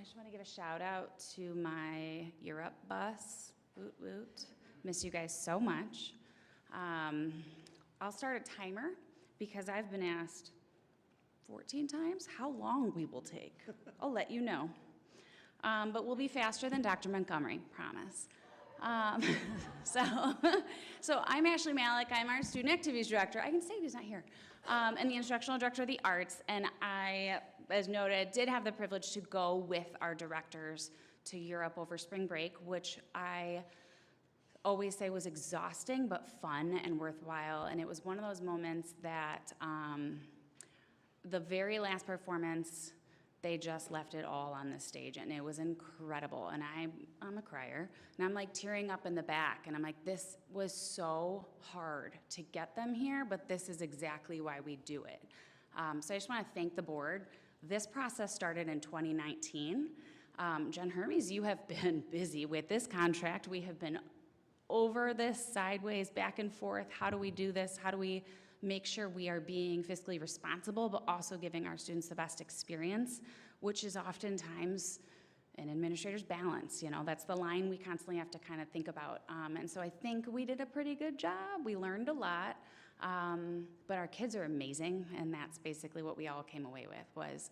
I just want to give a shout out to my Europe bus. Woot woot. Miss you guys so much. I'll start a timer because I've been asked 14 times how long we will take. I'll let you know. But we'll be faster than Dr. Montgomery, promise. So I'm Ashley Malik. I'm our student activities director. I can say he's not here. And the instructional director of the arts. And I, as noted, did have the privilege to go with our directors to Europe over spring break, which I always say was exhausting but fun and worthwhile. And it was one of those moments that the very last performance, they just left it all on the stage, and it was incredible. And I'm a crier, and I'm like tearing up in the back, and I'm like, this was so hard to get them here, but this is exactly why we do it. So I just want to thank the board. This process started in 2019. Jen Hermes, you have been busy with this contract. We have been over this sideways, back and forth. How do we do this? How do we make sure we are being fiscally responsible, but also giving our students the best experience, which is oftentimes an administrator's balance. You know, that's the line we constantly have to kind of think about. And so I think we did a pretty good job. We learned a lot, but our kids are amazing, and that's basically what we all came away with was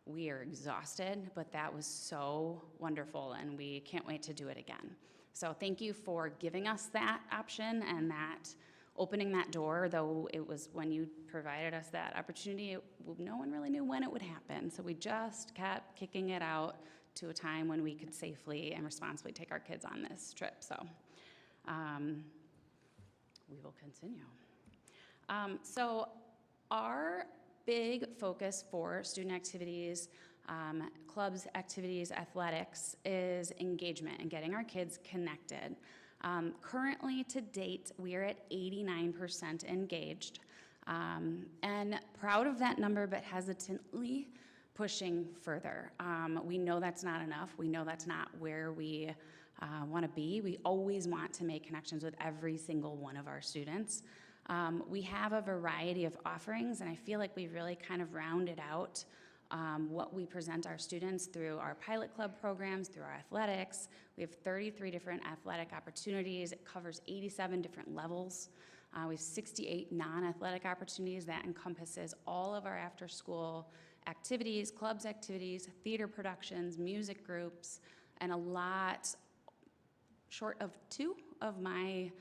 we are exhausted, but that was so wonderful, and we can't wait to do it again. So thank you for giving us that option and that opening that door, though it was when you provided us that opportunity, no one really knew when it would happen. So we just kept kicking it out to a time when we could safely and responsibly take our kids on this trip. So we will continue. So our big focus for student activities, clubs, activities, athletics is engagement and getting our kids connected. Currently, to date, we are at 89% engaged, and proud of that number, but hesitantly pushing further. We know that's not enough. We know that's not where we want to be. We always want to make connections with every single one of our students. We have a variety of offerings, and I feel like we've really kind of rounded out what we present our students through our pilot club programs, through our athletics. We have 33 different athletic opportunities. It covers 87 different levels. We have 68 non-athletic opportunities. That encompasses all of our after-school activities, clubs activities, theater productions, music groups, and a lot, short of 2 of my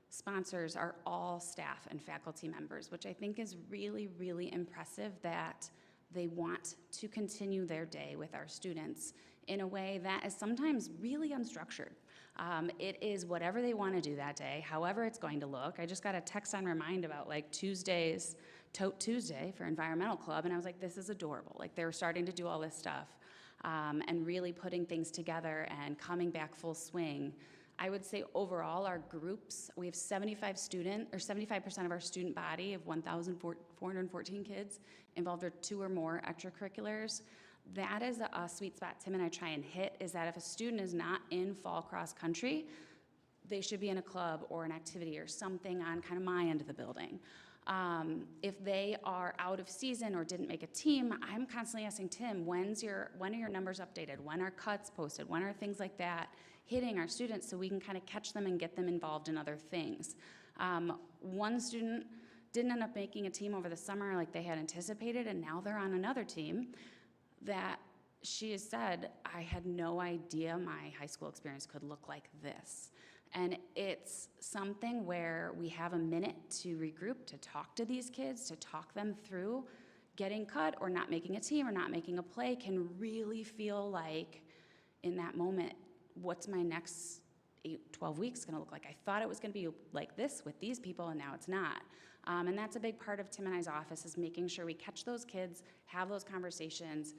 sponsors are all staff and faculty members, which I think is really, really impressive that they want to continue their day with our students in a way that is sometimes really unstructured. It is whatever they want to do that day, however it's going to look. I just got a text on Remind about like Tuesdays, Tote Tuesday for Environmental Club, and I was like, this is adorable. Like they're starting to do all this stuff and really putting things together and coming back full swing. I would say overall our groups, we have 75% of our student body of 1,414 kids involved with 2 or more extracurriculars. That is a sweet spot Tim and I try and hit, is that if a student is not in fall cross country, they should be in a club or an activity or something on kind of my end of the building. If they are out of season or didn't make a team, I'm constantly asking Tim, when are your numbers updated? When are cuts posted? When are things like that hitting our students so we can kind of catch them and get them involved in other things? One student didn't end up making a team over the summer like they had anticipated, and now they're on another team that she has said, I had no idea my high school experience could look like this. And it's something where we have a minute to regroup, to talk to these kids, to talk them through getting cut or not making a team or not making a play can really feel like in that moment, what's my next 12 weeks going to look like? I thought it was going to be like this with these people, and now it's not. And that's a big part of Tim and I's office, is making sure we catch those kids, have those conversations,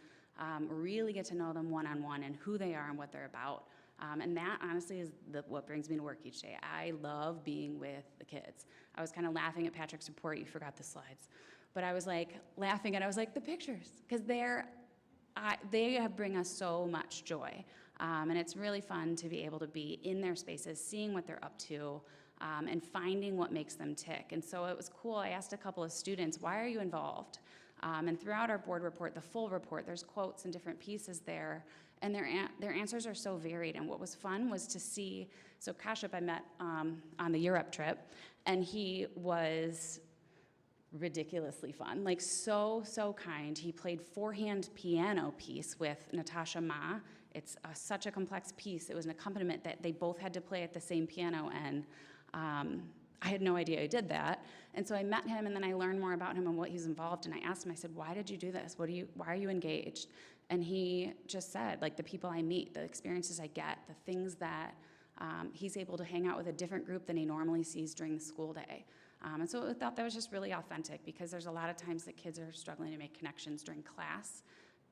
really get to know them one-on-one and who they are and what they're about. And that, honestly, is what brings me to work each day. I love being with the kids. I was kind of laughing at Patrick's report. You forgot the slides. But I was like laughing, and I was like, the pictures, because they bring us so much joy. And it's really fun to be able to be in their spaces, seeing what they're up to, and finding what makes them tick. And so it was cool. I asked a couple of students, why are you involved? And throughout our board report, the full report, there's quotes and different pieces there, and their answers are so varied. And what was fun was to see, so Kashyap I met on the Europe trip, and he was ridiculously fun, like so kind. He played four-hand piano piece with Natasha Ma. It's such a complex piece. It was an accompaniment that they both had to play at the same piano, and I had no idea he did that. And so I met him, and then I learned more about him and what he's involved. And I asked him, I said, why did you do this? Why are you engaged? And he just said, like, the people I meet, the experiences I get, the things that he's able to hang out with a different group than he normally sees during the school day. And so I thought that was just really authentic, because there's a lot of times that kids are struggling to make connections during class.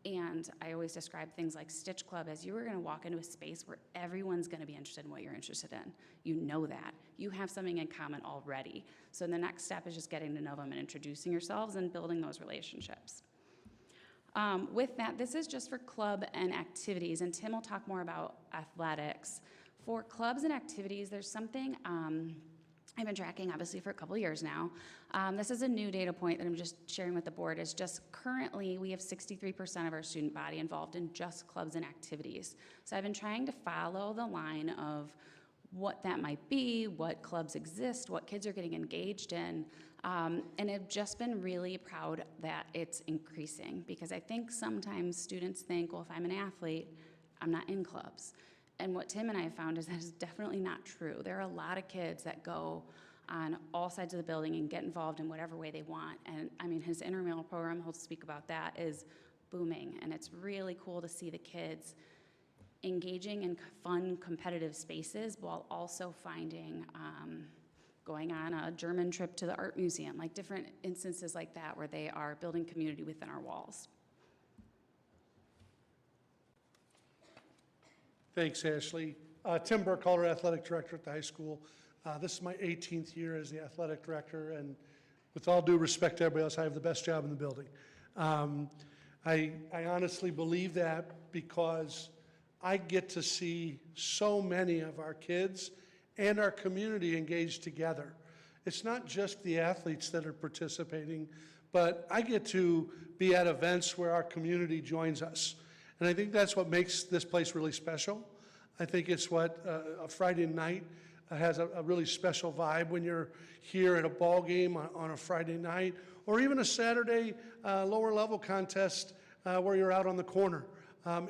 And I always describe things like Stitch Club as you are going to walk into a space where everyone's going to be interested in what you're interested in. You know that. You have something in common already. So the next step is just getting to know them and introducing yourselves and building those relationships. With that, this is just for club and activities, and Tim will talk more about athletics. For clubs and activities, there's something I've been tracking, obviously, for a couple years now. This is a new data point that I'm just sharing with the board. Is just currently we have 63% of our student body involved in just clubs and activities. So I've been trying to follow the line of what that might be, what clubs exist, what kids are getting engaged in, and I've just been really proud that it's increasing, because I think sometimes students think, well, if I'm an athlete, I'm not in clubs. And what Tim and I have found is that is definitely not true. There are a lot of kids that go on all sides of the building and get involved in whatever way they want. And I mean, his intramural program, he'll speak about that, is booming. And it's really cool to see the kids engaging in fun, competitive spaces while also finding, going on a German trip to the art museum, like different instances like that where they are building community within our walls. Thanks, Ashley. Tim Burkhalter, Athletic Director at the high school. This is my 18th year as the Athletic Director, and with all due respect to everybody else, I have the best job in the building. I honestly believe that because I get to see so many of our kids and our community engaged together. It's not just the athletes that are participating, but I get to be at events where our community joins us. And I think that's what makes this place really special. I think it's what a Friday night has a really special vibe when you're here at a ball game on a Friday night, or even a Saturday lower level contest where you're out on the corner.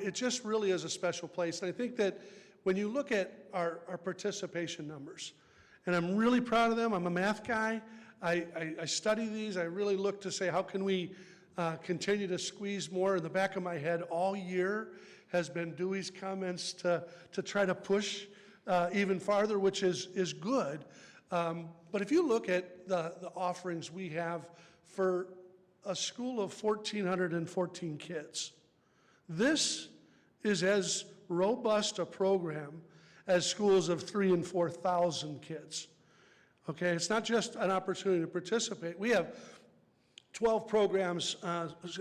It just really is a special place. And I think that when you look at our participation numbers, and I'm really proud of them. I'm a math guy. I study these. I really look to say, how can we continue to squeeze more? In the back of my head all year has been Dewey's comments to try to push even farther, which is good. But if you look at the offerings we have for a school of 1,414 kids, this is as robust a program as schools of 3,000 and 4,000 kids. Okay, it's not just an opportunity to participate. We have 12 programs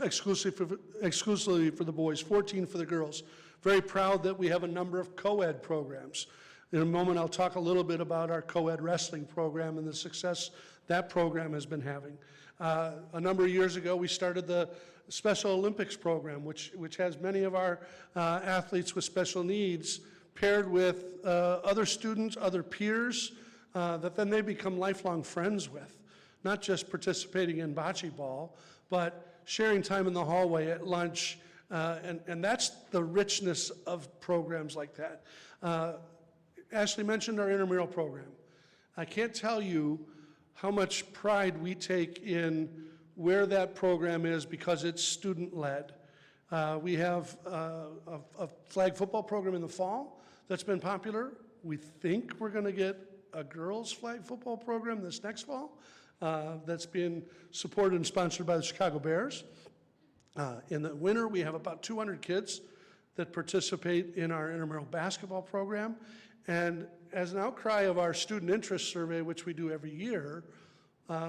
exclusively for the boys, 14 for the girls. Very proud that we have a number of co-ed programs. In a moment, I'll talk a little bit about our co-ed wrestling program and the success that program has been having. A number of years ago, we started the Special Olympics program, which has many of our athletes with special needs paired with other students, other peers, that then they become lifelong friends with. Not just participating in bocce ball, but sharing time in the hallway at lunch, and that's the richness of programs like that. Ashley mentioned our intramural program. I can't tell you how much pride we take in where that program is because it's student-led. We have a flag football program in the fall that's been popular. We think we're going to get a girls' flag football program this next fall. That's being supported and sponsored by the Chicago Bears. In the winter, we have about 200 kids that participate in our intramural basketball program. And as an outcry of our student interest survey, which we do every year,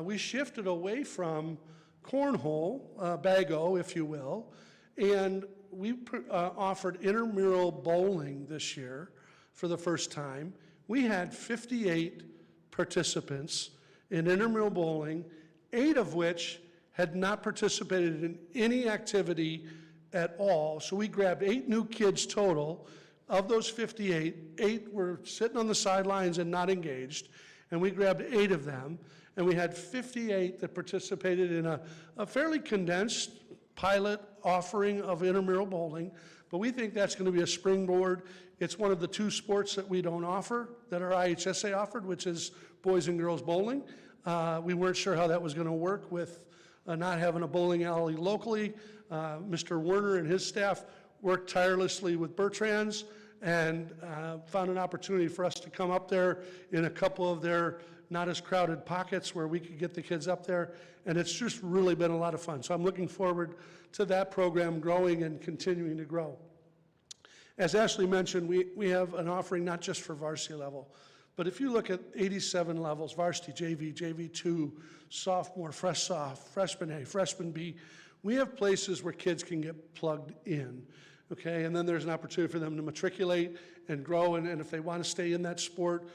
we shifted away from cornhole, bag-o, if you will, and we offered intramural bowling this year for the first time. We had 58 participants in intramural bowling, 8 of which had not participated in any activity at all. So we grabbed 8 new kids total. Of those 58, 8 were sitting on the sidelines and not engaged, and we grabbed 8 of them, and we had 58 that participated in a fairly condensed pilot offering of intramural bowling, but we think that's going to be a springboard. It's one of the 2 sports that we don't offer, that our IHSA offered, which is boys and girls bowling. We weren't sure how that was going to work with not having a bowling alley locally. Mr. Werner and his staff worked tirelessly with Bertrand's and found an opportunity for us to come up there in a couple of their not as crowded pockets where we could get the kids up there, and it's just really been a lot of fun. So I'm looking forward to that program growing and continuing to grow. As Ashley mentioned, we have an offering not just for varsity level, but if you look at 87 levels, varsity, JV, JV2, sophomore, fresh soph, freshman A, freshman B, we have places where kids can get plugged in, okay? And then there's an opportunity for them to matriculate and grow, and if they want to stay in that sport,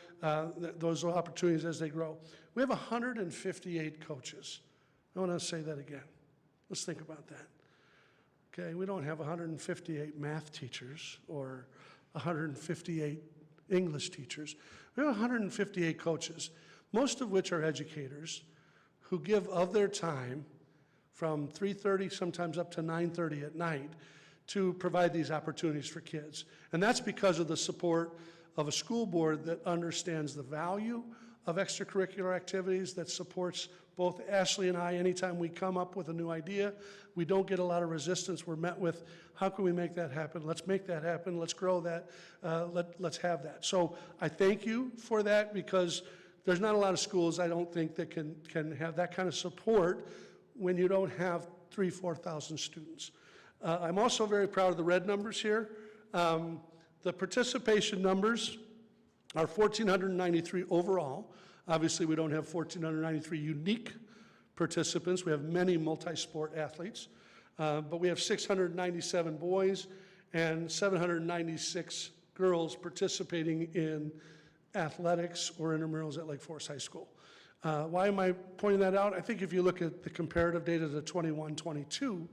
those are opportunities as they grow. We have 158 coaches. I want to say that again. Let's think about that. Okay, we don't have 158 math teachers or 158 English teachers. We have 158 coaches, most of which are educators who give of their time from 3:30, sometimes up to 9:30 at night, to provide these opportunities for kids. And that's because of the support of a school board that understands the value of extracurricular activities, that supports both Ashley and I. Anytime we come up with a new idea, we don't get a lot of resistance. We're met with, how can we make that happen? Let's make that happen. Let's grow that. Let's have that. So I thank you for that, because there's not a lot of schools, I don't think, that can have that kind of support when you don't have 3,000, 4,000 students. I'm also very proud of the red numbers here. The participation numbers are 1,493 overall. Obviously, we don't have 1,493 unique participants. We have many multi-sport athletes, but we have 697 boys and 796 girls participating in athletics or intramurals at Lake Forest High School. Why am I pointing that out? I think if you look at the comparative data to 21-22,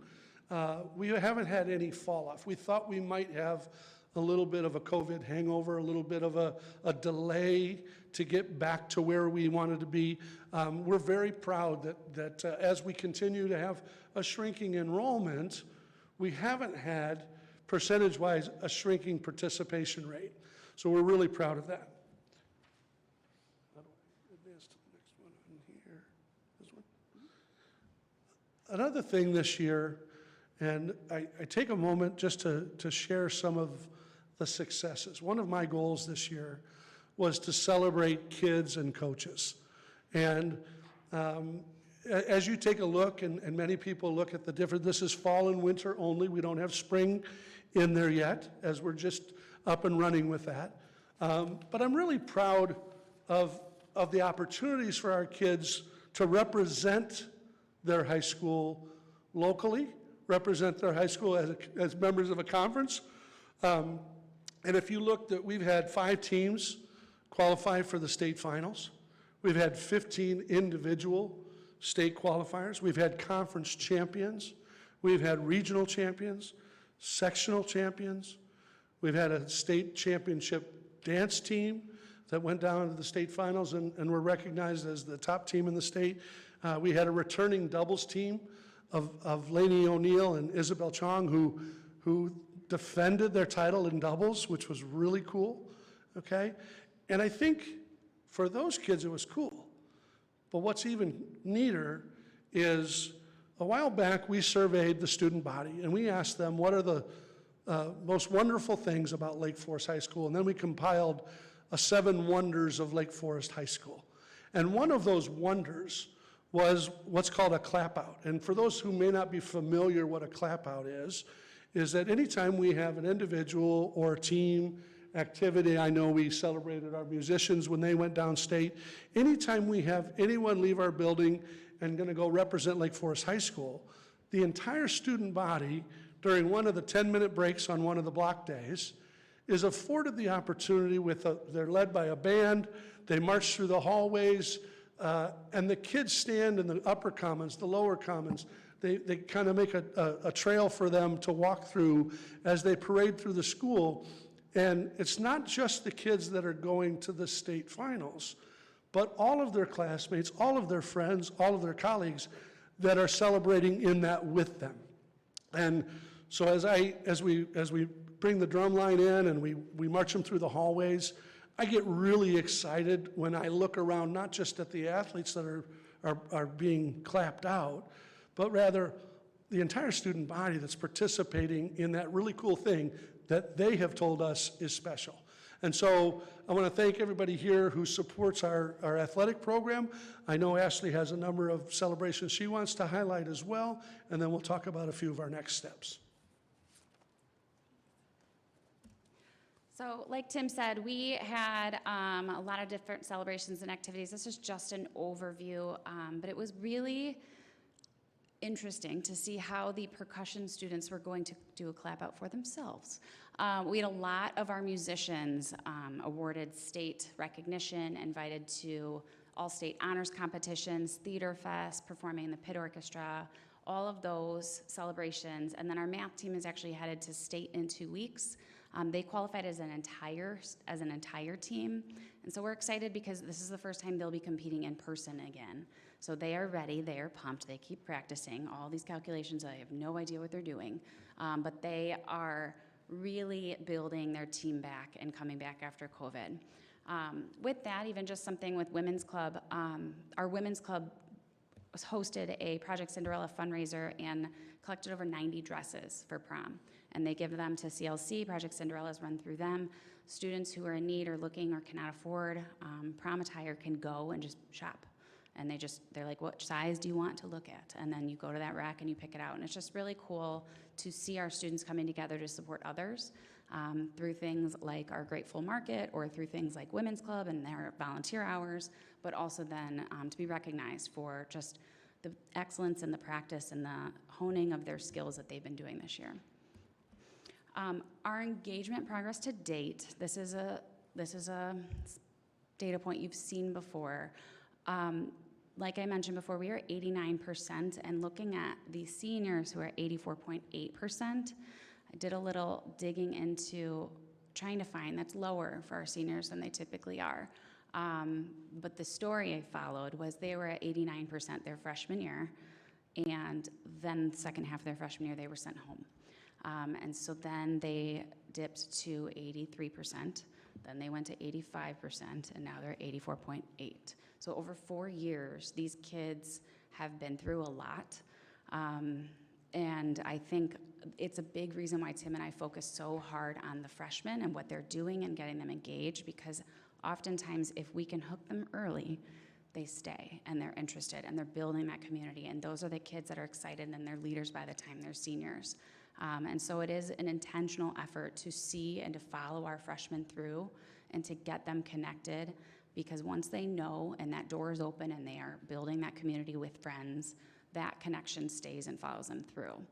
we haven't had any fall off. We thought we might have a little bit of a COVID hangover, a little bit of a delay to get back to where we wanted to be. We're very proud that as we continue to have a shrinking enrollment, we haven't had, percentage-wise, a shrinking participation rate. So we're really proud of that. How do I advance to the next one on here? This one? Another thing this year, and I take a moment just to share some of the successes. One of my goals this year was to celebrate kids and coaches. And as you take a look, and many people look at the different, this is fall and winter only. We don't have spring in there yet, as we're just up and running with that. But I'm really proud of the opportunities for our kids to represent their high school locally, represent their high school as members of a conference. And if you looked at, we've had 5 teams qualify for the state finals. We've had 15 individual state qualifiers. We've had conference champions. We've had regional champions, sectional champions. We've had a state championship dance team that went down to the state finals and were recognized as the top team in the state. We had a returning doubles team of Lainey O'Neill and Isabel Chong who defended their title in doubles, which was really cool, okay? And I think for those kids it was cool. But what's even neater is a while back we surveyed the student body and we asked them what are the most wonderful things about Lake Forest High School, and then we compiled a 7 wonders of Lake Forest High School. And one of those wonders was what's called a clap out. And for those who may not be familiar what a clap out is that anytime we have an individual or team activity, I know we celebrated our musicians when they went downstate, anytime we have anyone leave our building and gonna go represent Lake Forest High School, the entire student body, during one of the 10-minute breaks on one of the block days, is afforded the opportunity they're led by a band, they march through the hallways, And the kids stand in the upper commons, the lower commons. They kind of make a trail for them to walk through as they parade through the school. And it's not just the kids that are going to the state finals, but all of their classmates, all of their friends, all of their colleagues that are celebrating in that with them. And so as we bring the drum line in and we march them through the hallways, I get really excited when I look around, not just at the athletes that are being clapped out, but rather the entire student body that's participating in that really cool thing that they have told us is special. And so I want to thank everybody here who supports our athletic program. I know Ashley has a number of celebrations she wants to highlight as well, and then we'll talk about a few of our next steps. So like Tim said, we had a lot of different celebrations and activities. This is just an overview, but it was really interesting to see how the percussion students were going to do a clap out for themselves. We had a lot of our musicians awarded state recognition, invited to all state honors competitions, Theater Fest, performing in the pit orchestra, all of those celebrations. And then our math team is actually headed to state in 2 weeks. They qualified as an entire team. And so we're excited because this is the first time they'll be competing in person again. So they are ready, they are pumped, they keep practicing all these calculations. I have no idea what they're doing, but they are really building their team back and coming back after COVID. With that, even just something with Women's Club, our Women's Club hosted a Project Cinderella fundraiser and collected over 90 dresses for prom. And they give them to CLC, Project Cinderella's run through them. Students who are in need or looking or cannot afford prom attire can go and just shop. And they're like, what size do you want to look at? And then you go to that rack and you pick it out. And it's just really cool to see our students coming together to support others through things like our Grateful Market or through things like Women's Club and their volunteer hours, but also then to be recognized for just the excellence in the practice and the honing of their skills that they've been doing this year. Our engagement progress to date, this is a data point you've seen before. Like I mentioned before, we are 89%, and looking at the seniors who are 84.8%, I did a little digging into trying to find that's lower for our seniors than they typically are. But the story I followed was they were at 89% their freshman year, and then the second half of their freshman year, they were sent home. And so then they dipped to 83%, then they went to 85%, and now they're 84.8%. So over 4 years, these kids have been through a lot. And I think it's a big reason why Tim and I focus so hard on the freshmen and what they're doing and getting them engaged, because oftentimes if we can hook them early, they stay and they're interested and they're building that community. And those are the kids that are excited and they're leaders by the time they're seniors. And so it is an intentional effort to see and to follow our freshmen through and to get them connected, because once they know and that door is open and they are building that community with friends, that connection stays and follows them through.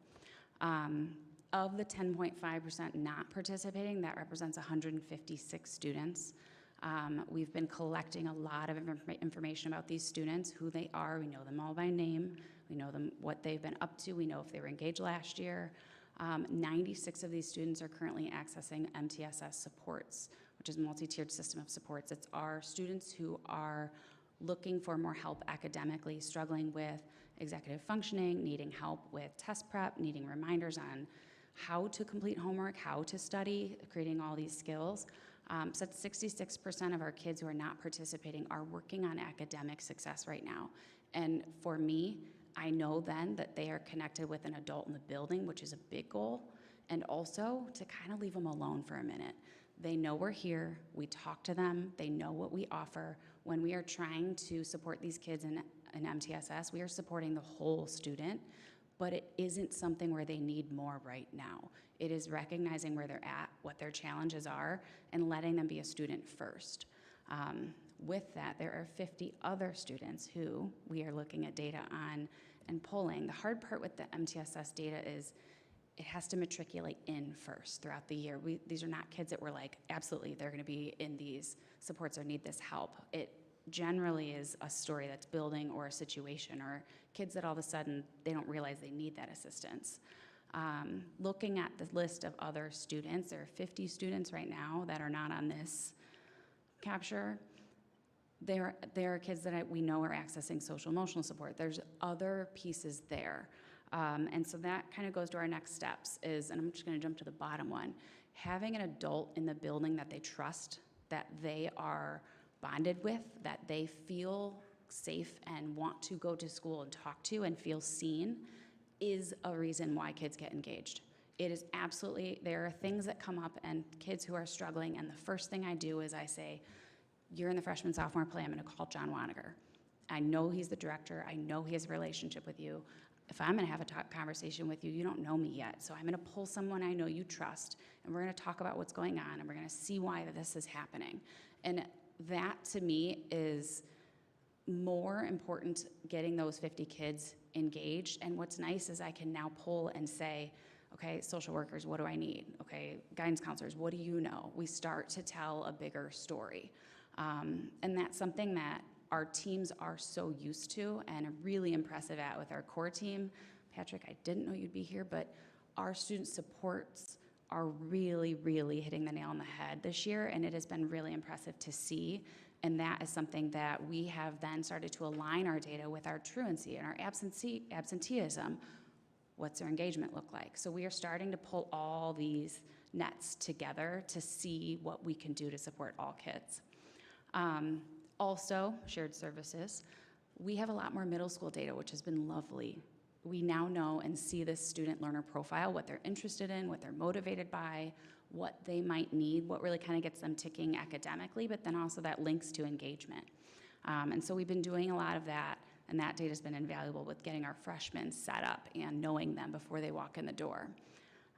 Of the 10.5% not participating, that represents 156 students. We've been collecting a lot of information about these students, who they are. We know them all by name. We know them, what they've been up to. We know if they were engaged last year. 96 of these students are currently accessing MTSS supports, which is a multi-tiered system of supports. It's our students who are looking for more help academically, struggling with executive functioning, needing help with test prep, needing reminders on how to complete homework, how to study, creating all these skills. So that's 66% of our kids who are not participating are working on academic success right now. And for me, I know then that they are connected with an adult in the building, which is a big goal, and also to kind of leave them alone for a minute. They know we're here, we talk to them, they know what we offer. When we are trying to support these kids in MTSS, we are supporting the whole student, but it isn't something where they need more right now. It is recognizing where they're at, what their challenges are, and letting them be a student first. With that, there are 50 other students who we are looking at data on and polling. The hard part with the MTSS data is it has to matriculate in first throughout the year. These are not kids that we're like, absolutely, they're gonna be in these supports or need this help. generally is a story that's building or a situation, or kids that all of a sudden they don't realize they need that assistance. Looking at the list of other students, there are 50 students right now that are not on this capture. There are kids that we know are accessing social emotional support. There's other pieces there. And so that kind of goes to our next steps is, and I'm just going to jump to the bottom one, having an adult in the building that they trust, that they are bonded with, that they feel safe and want to go to school and talk to and feel seen is a reason why kids get engaged. It is absolutely, there are things that come up and kids who are struggling, and the first thing I do is I say, you're in the freshman sophomore play, I'm gonna call John Waniger. I know he's the director, I know he has a relationship with you. If I'm gonna have a conversation with you, you don't know me yet, so I'm gonna pull someone I know you trust, and we're gonna talk about what's going on, and we're gonna see why this is happening. And that, to me, is more important, getting those 50 kids engaged. And what's nice is I can now pull and say, okay, social workers, what do I need? Okay, guidance counselors, what do you know? We start to tell a bigger story. And that's something that our teams are so used to and are really impressive at with our core team. Patrick, I didn't know you'd be here, but our student supports are really, really hitting the nail on the head this year, and it has been really impressive to see. And that is something that we have then started to align our data with our truancy and our absenteeism. What's their engagement look like? So we are starting to pull all these nets together to see what we can do to support all kids. Also, shared services. We have a lot more middle school data, which has been lovely. We now know and see this student learner profile, what they're interested in, what they're motivated by, what they might need, what really kind of gets them ticking academically, but then also that links to engagement. And so we've been doing a lot of that, and that data has been invaluable with getting our freshmen set up and knowing them before they walk in the door.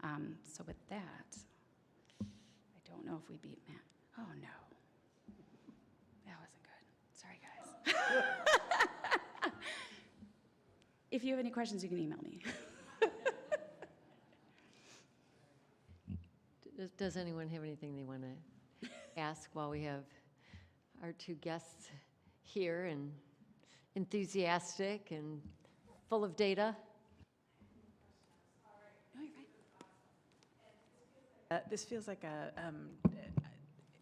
So with that, I don't know if we beat Matt. Oh no, that wasn't good. Sorry guys. If you have any questions, you can email me. Does anyone have anything they want to ask while we have our two guests here and enthusiastic and full of data? No, you're fine. This feels like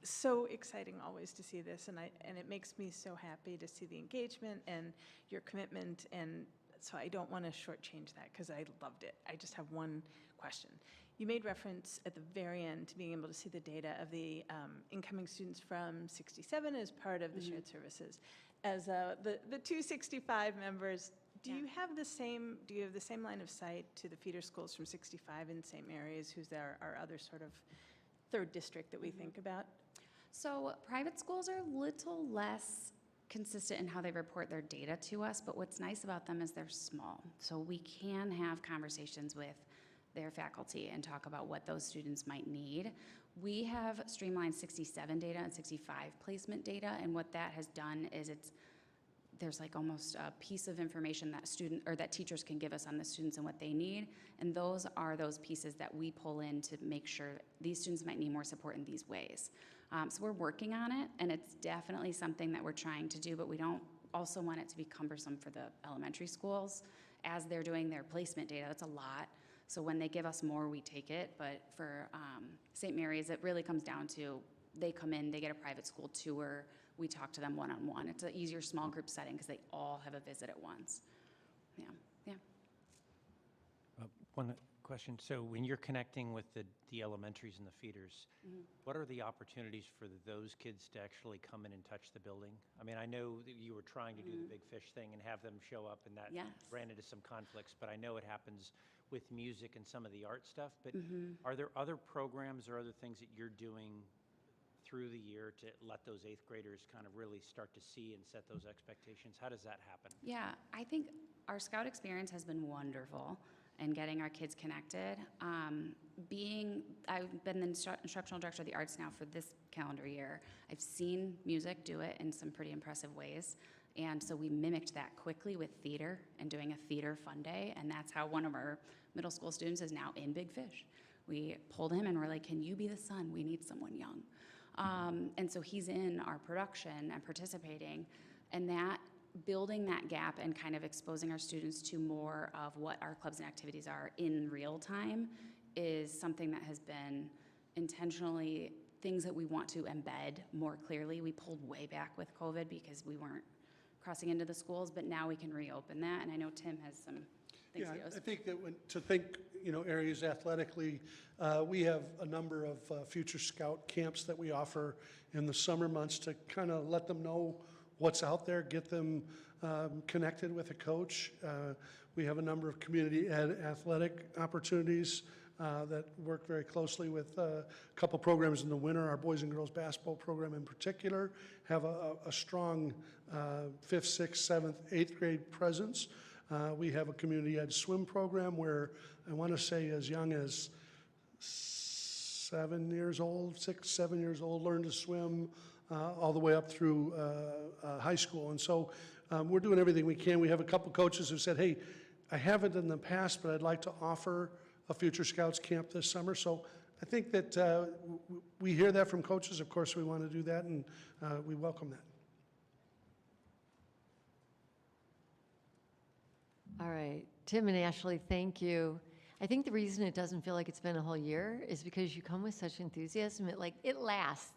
so exciting always to see this, and it makes me so happy to see the engagement and your commitment, and so I don't want to shortchange that because I loved it. I just have one question. You made reference at the very end to being able to see the data of the incoming students from 67 as part of the shared services. As the 265 members, do you have the same line of sight to the feeder schools from 65 in St. Mary's, who's our other sort of third district that we think about? So private schools are a little less consistent in how they report their data to us, but what's nice about them is they're small. So we can have conversations with their faculty and talk about what those students might need. We have streamlined 67 data and 65 placement data, and what that has done is there's like almost a piece of information that teachers can give us on the students and what they need, and those are those pieces that we pull in to make sure these students might need more support in these ways. So we're working on it, and it's definitely something that we're trying to do, but we don't also want it to be cumbersome for the elementary schools as they're doing their placement data. That's a lot. So when they give us more, we take it. But for St. Mary's, it really comes down to they come in, they get a private school tour, we talk to them one-on-one. It's an easier small group setting because they all have a visit at once. Yeah. One question. So when you're connecting with the elementaries and the feeders, what are the opportunities for those kids to actually come in and touch the building? I mean, I know that you were trying to do the big fish thing and have them show up, and that ran into some conflicts, but I know it happens with music and some of the art stuff. But are there other programs or other things that you're doing through the year to let those 8th graders kind of really start to see and set those expectations? How does that happen? Yeah, I think our Scout experience has been wonderful in getting our kids connected. I've been the instructional director of the arts now for this calendar year. I've seen music do it in some pretty impressive ways. And so we mimicked that quickly with theater and doing a theater fun day. And that's how one of our middle school students is now in Big Fish. We pulled him and we're like, can you be the sun? We need someone young. And so he's in our production and participating, and that building that gap and kind of exposing our students to more of what our clubs and activities are in real time is something that has been intentionally things that we want to embed more clearly. We pulled way back with COVID because we weren't crossing into the schools, but now we can reopen that, and I know Tim has some things Yeah, he goes. I think that to think, areas athletically, we have a number of Future Scout camps that we offer in the summer months to kind of let them know what's out there, get them connected with a coach. We have a number of community ed athletic opportunities that work very closely with a couple programs in the winter. Our boys and girls basketball program in particular have a strong 5th, 6th, 7th, 8th grade presence. We have a community ed swim program where I want to say as young as 7 years old, 6, 7 years old, learn to swim all the way up through high school. And so we're doing everything we can. We have a couple coaches who said, hey, I haven't in the past, but I'd like to offer a Future Scouts camp this summer. So I think that we hear that from coaches. Of course, we want to do that, and we welcome that. All right, Tim and Ashley, thank you. I think the reason it doesn't feel like it's been a whole year is because you come with such enthusiasm. It lasts.